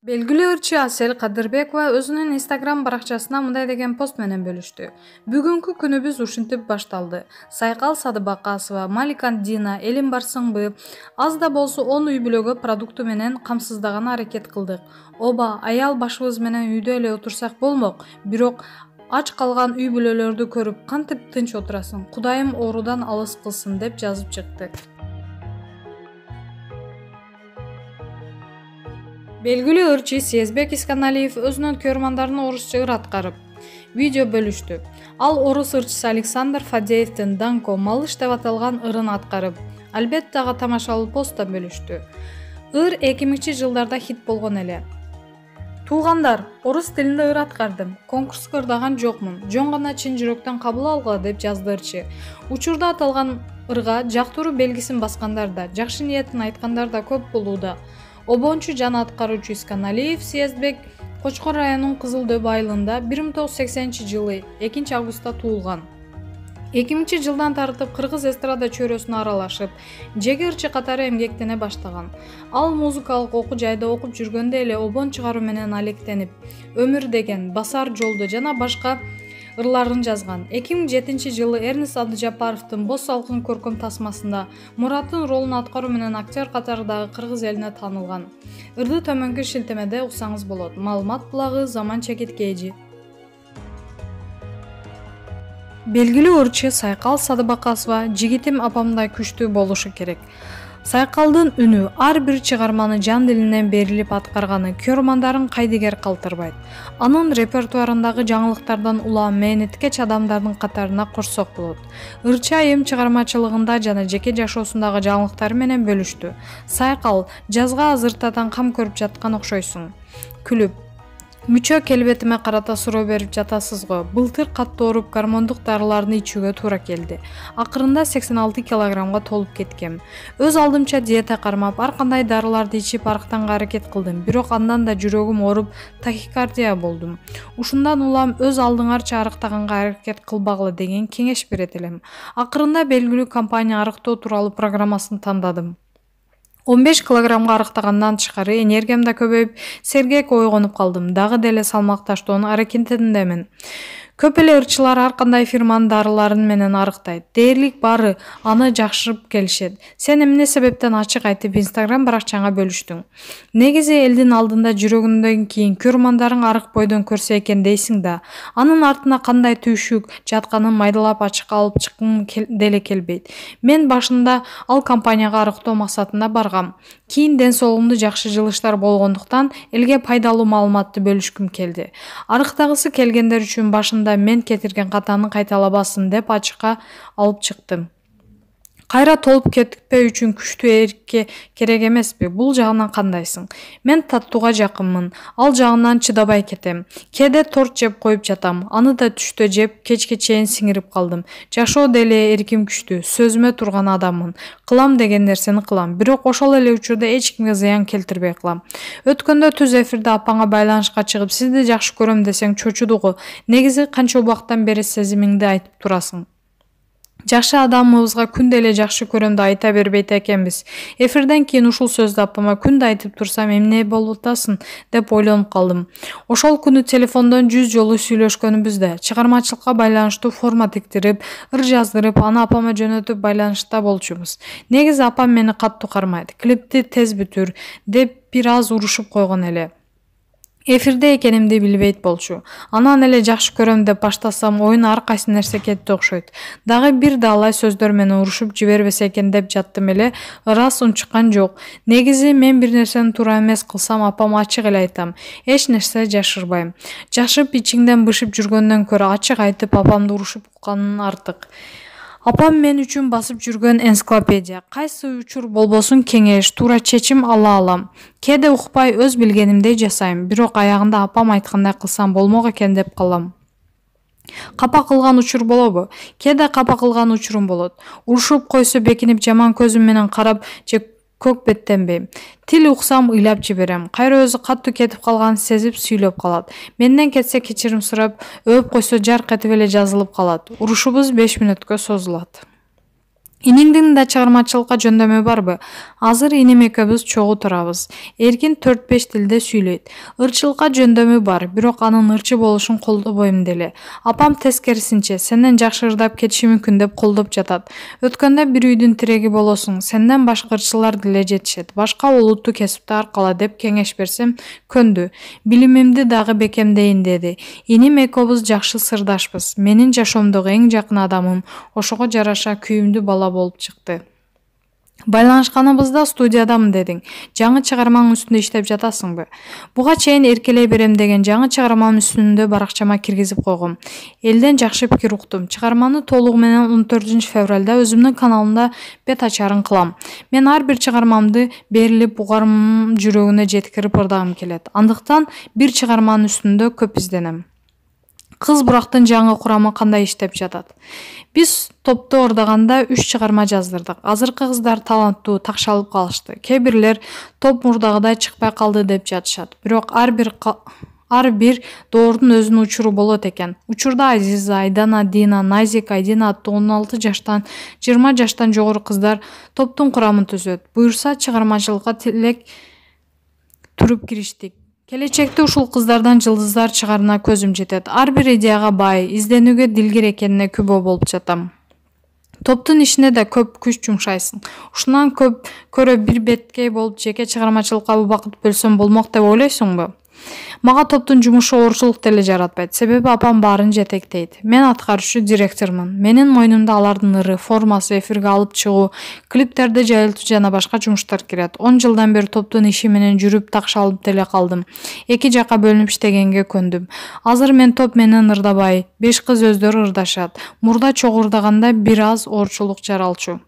Белгилүү ырчы Асель Кадырбекова өзүнүн Instagram баракчасына мындай деген пост менен бөлүштү. Бүгүнкү күнүбүз ушинтип башталды. Сайкал Садыбакасова, Маликан Дина, Элим барсыңбы? Аз да болсо 10 үй бүлөгө продукту менен камсыздаганы аракет кылдык. Оба, аял башыбыз менен үйдө эле отурсак болмок, бирок ач калган үй бүлөлөрдү көрүп кантип тынч отурасың? Кудайым оорудан алыс кылсын деп жазып чыкты. Белгилүү ырчы Сезбек Исканалиев өзүнүн көрмандарын орусча ыр аткарып видео бөлүштү. Ал орус ырчысы Александр Фадеевдин Данко Малыш деп аталган ырын аткарып, албетте тамашалуу постта бөлүштү. Ыр 2000-жылдарда хит болгон эле. Туугандар, орус тилинде ыр аткардым. Конкурска ырдаган жокмун. Жөн гана чын жүрөктөн кабыл алгыла деп жазды ырчы. Учурда аталган ырга жактыруу белгисин баскандар да, жакшы ниетин айткандар да көп болууда. Обончу жана аткаруучу Исканалиев Сезбек Кочкор районунун Кызыл Дөбө айылында 1980-жылы 2-августта туулган. 2000-жылдан тартып кыргыз эстрада чөйрөсүнө аралашып, жеги ырчы катары эмгектене баштаган. Ал музыкалык окуу жайда окуп жүргөндө эле обон чыгаруу менен алектенип, Өмүр деген, Басар жолдо жана башка ырларын жазган. 2007-жылы Эрнест Абдыжапаровдун Боз салкын көркөм тасмасында Мураттын ролун аткаруу менен актер катарындагы кыргыз элине таанылган. Ырды төмөнкү шилтемеде уксаңыз болот. Маалымат булагы Заман Чекиткейжи. Белгилүү ырчы Сайкал Садыбакасова жигитим апамдай күчтүү болушу керек. Сайкалдын үнү ар бир чыгарманы жан дилинен берилип аткарганы көрөрмандарын кайдыгер калтырбайт. Анын репертуарындагы жаңылыктардан улам мээнеткеч адамдардын катарына кошсок болот. Ырчы айым чыгармачылыгында жана жеке жашоосундагы жаңылыктары менен бөлүштү. Сайкал, жазга азыртадан кам көрүп жаткан окшойсуң. Күлүп, мүчө келбетиме карата суроо берип жатасыз го. Былтыр катты ооруп гормондук дарыларды ичүүгө туура келди. Акырында 86 килограммга толуп кеткем. Өз алдымча диета кармап, ар кандай дарыларды ичип арыктанга аракет кылдым. Бирок андан да жүрөгүм ооруп, тахикардия болдум. Ушундан улам өз алдыңарча арыктаганга аракет кылбагыла деген кеңеш берет элем. Акырында белгилүү компания арыктоо тууралуу программасын тандадым. 15 килограммга арыктагандан тышкары энергиям да көбөйүп, сергек ойгонуп калдым. Дагы деле салмак таштоону аракетиндемин. Көп эле ырчылар ар кандай фирманын дарыларын менен арыктайт. Дээрлик баары аны жакшырып келишет. Сен эмне себептен ачык айтып Instagram баракчаңа бөлүштүң? Негизи элдин алдында жүрөгүндөн кийин көрөрмандарың арык бойдон көрсө экен дейсиң да. Анын артына кандай түйшүк жатканын майдалап ачыкка алып чыккым деле келбейт. Мен башында ал компанияга арыктоо максатында баргам. Кийин ден соолугумду жакшы жылыштар болгондуктан элге пайдалуу маалыматты бөлүшкүм келди. Арыктагысы келгендер үчүн башында мен кетирген катаны кайталабасын деп ачыкка алып чыктым. Кайра толуп кетпөө үчүн күчтүү эркке керек эмеспи? Бул жагынан кандайсың? Мен таттууга жакынмын. Ал жагынан чыдабай кетем. Кээде торт жеп коюп жатам. Аны да түштө жеп, кечке чейин сиңирип калдым. Жашоо деле эрким күчтүү. Сөзүмө турган адаммын. Кылам деген нерсени кылам. Бирок ошол эле учурда эч кимге зыян келтирбей кылам. Өткөндө түз эфирде апаңа байланышка чыгып, сизди жакшы көрөм десең чочуду го. Негизи канча убактан бери сезимиңди айтып турасың? Жакшы адамыбызга күндө эле жакшы көрөм да айта бербейт экенбиз. Эфирден кийин ушул сөздү апама күндө айтып турсам эмне болуп атасың деп ойлонуп калдым. Ошол күнү телефондон 100 жолу сүйлөшкөнүбүздө чыгармачылыкка байланыштуу форма тиктирип, ыр жаздырып, аны апама жөнөтүп байланышта болчубуз. Негизи апам мени катуу кармайт. Клипти тез бүтүр деп бир аз урушуп койгон эле. Эфирде экенимди билбейт болчу. Анан эле жакшы көрөм деп баштасам оюна ар кайсы нерсе кетти окшойт. Дагы бир да алай сөздөр менен урушуп жибербесе экен деп жаттым эле, ырас унчуккан жок. Негизи мен бир нерсени туура эмес кылсам апама ачык эле айтам. Эч нерсе жашырбайм. Жашып ичиңден бышып жүргөндөн көрө ачык айтып апамды урушуп укканым артык. Апам мен үчүн басып жүргөн энциклопедия. Кайсы учур болбосун кеңеш, туура чечим ала алам. Кээде укпай өз билгенимдей жасайм, бирок аягында апам айткандай кылсам болмок экен деп калам. Капа кылган учур болобу? Кээде капа кылган учурум болот. Урушуп койсо бекинип жаман көзүм менен карап же көк беттенбейм. Тил уксам ыйлап жиберем. Кайра өзү каттуу кетип калганын сезип сүйлөп калат. Менден кетсе кечирим сурап, өөп койсо жарк этип эле жазылып калат. Урушубуз 5 мүнөткө созулат. Иниңдин да чыгармачылыкка жөндөмү барбы? Азыр иним экөөбүз чогуу турабыз. Эркин 4-5 тилде сүйлөйт. Ырчылыкка жөндөмү бар, бирок анын ырчы болушун колдобойм деле. Апам тескерисинче, сенден жакшы ырдап кетиши мүмкүн деп колдоп жатат. Өткөндө бир үйдүн тиреги болосуң, сенден башка ырчылар деле жетишет. Башка улуттуу кесипти аркала деп кеңеш берсем, көндү. Билимимди дагы бекемдейин деди. Иним экөөбүз жакшы сырдашпыз. Менин жашоомдогу эң жакын адамым. Ошого жараша күйүмдүү бала болуп чыкты. Байланышканыбызда студиядамын дедиң. Жаңы чыгармаң үстүндө иштеп жатасыңбы? Буга чейин эркелей берем деген жаңы чыгармам үстүндө баракчама киргизип койгом. Элден жакшы пикир уктум. Чыгарманы толугу менен 14 февралда өзүмдүн каналымда бет ачарын кылам. Мен ар бир чыгармамды берилип угармын жүрөгүнө жеткирип ырдагым келет. Андыктан бир чыгарманын үстүндө көп изденем. Кыз бурактын жаңы курамы кандай иштеп жатат? Биз топто ырдаганда 3 чыгарма жаздырдык. Азыркы кыздар таланттуу, такшалып калышты. Кээ бирлер топ мурдагыдай чыкпай калды деп жатышат. Бирок ар бир доордун өзүнүн учуру болот экен. Учурда Азиза, Айдана, Дина, Назик, Айдина аттуу 16 жаштан 20 жаштан жогору кыздар топтун курамын түзөт. Буюрса чыгармачылыкка тилек туруп кириштик. Келечекте ушул кыздардан жылдыздар чыгарына көзүм жетет. Ар бир идеяга бай, изденүүгө дилгир экенине күбө болуп жатам. Топтун ишине да көп күч жумшайсың. Ушундан көрө бир беткей болуп жеке чыгармачылыкка убакыт бөлсөм болмок деп ойлойсуңбу? Мага топтун жумушу оорчулук деле жаратпайт. Себеби апам баарын жетектейт. Мен аткаруучу директормун. Менин мойнумда алардын ыры, формасы, эфирге алып чыгуу, клиптерди жайылтуу жана башка жумуштар кирет. 10 жылдан бери топтун иши менен жүрүп такшалып деле калдым. Эки жакка бөлүнүп иштегенге көндүм. Азыр мен топ менен ырдабай, 5 кыз өздөрү ырдашат. Мурда чогуу ырдаганда бир аз оорчулук жаралчу.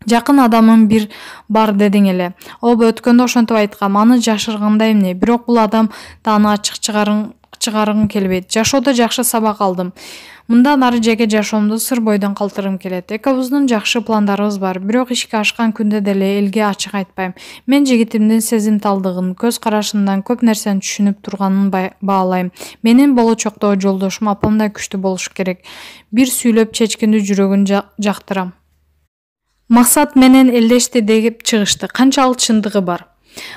Жакын адамым бир бар дедиң эле. Ооба, өткөндө ошентип айткам, аны жашыргандай эмне? Бирок бул адам да аны ачык чыгаргым келбейт. Жашоодо жакшы сабак алдым. Мындан ары жеке жашоомду сыр бойдон калтыргым келет. Экөөбүздүн жакшы пландарыбыз бар, бирок ишке ашкан күндө деле элге ачык айтпайм. Мен жигитимдин сезимталдыгын, көз карашынан көп нерсени түшүнүп турганын баалайм. Менин болочокто жолдошум апамдай күчтүү болушу керек. Бир сүйлөп чечкиндүү жүрөгүн жактырам. Максат менен элдешти деп чыгышты. Канчалык чындыгы бар?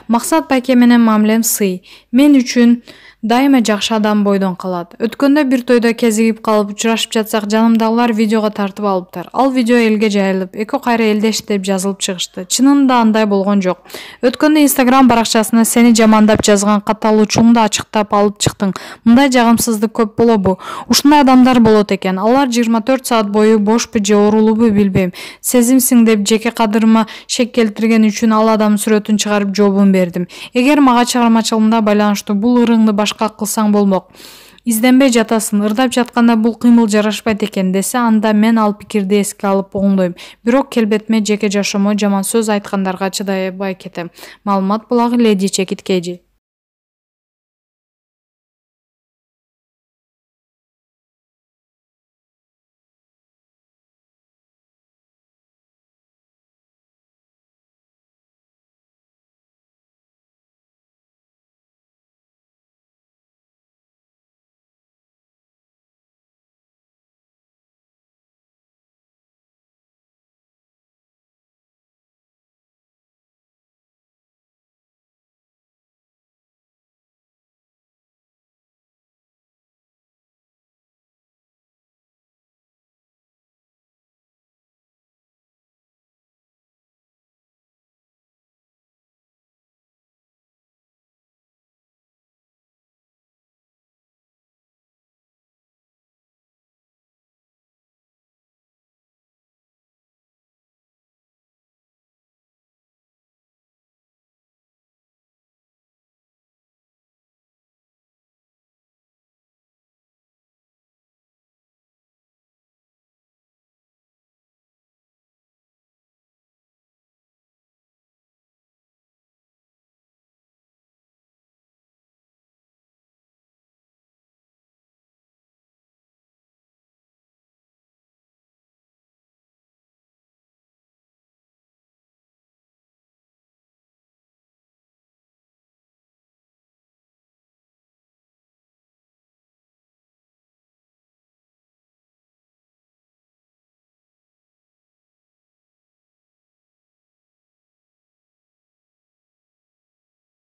Максат байке менен мамилем сый. Мен үчүн дайыма жакшы адам бойдон калат. Өткөндө бир тойдо кезигип калып учурашып жатсак, жанымдагылар видеого тартып алыптыр. Ал видео элге жайылып, экөө кайра элдеш деп жазылып чыгышты. Чынында андай болгон жок. Өткөндө Instagram баракчасына сени жамандап жазган катталуучуңду ачыктап алып чыктың. Мындай жагымсыздык көп болобу? Ушундай адамдар болот экен. Алар 24 саат бою бошпу же оорулуубу билбейм. Сезимсиң деп жеке кадырыма шек келтирген үчүн ал адамдын сүрөтүн чыгарып жообун бердим. Эгер мага чыгармачылыгымда байланыштуу бул ырыңды башка кылсаң болмок. Изденбей жатасың, ырдап жатканда бул кыймыл жарашпайт экен десе, анда мен ал пикирди эске алып оңдойм. Бирок келбетиме, жеке жашоомо жаман сөз айткандарга чыдабай кетем. Маалымат булагы Леди Чекит Кеди.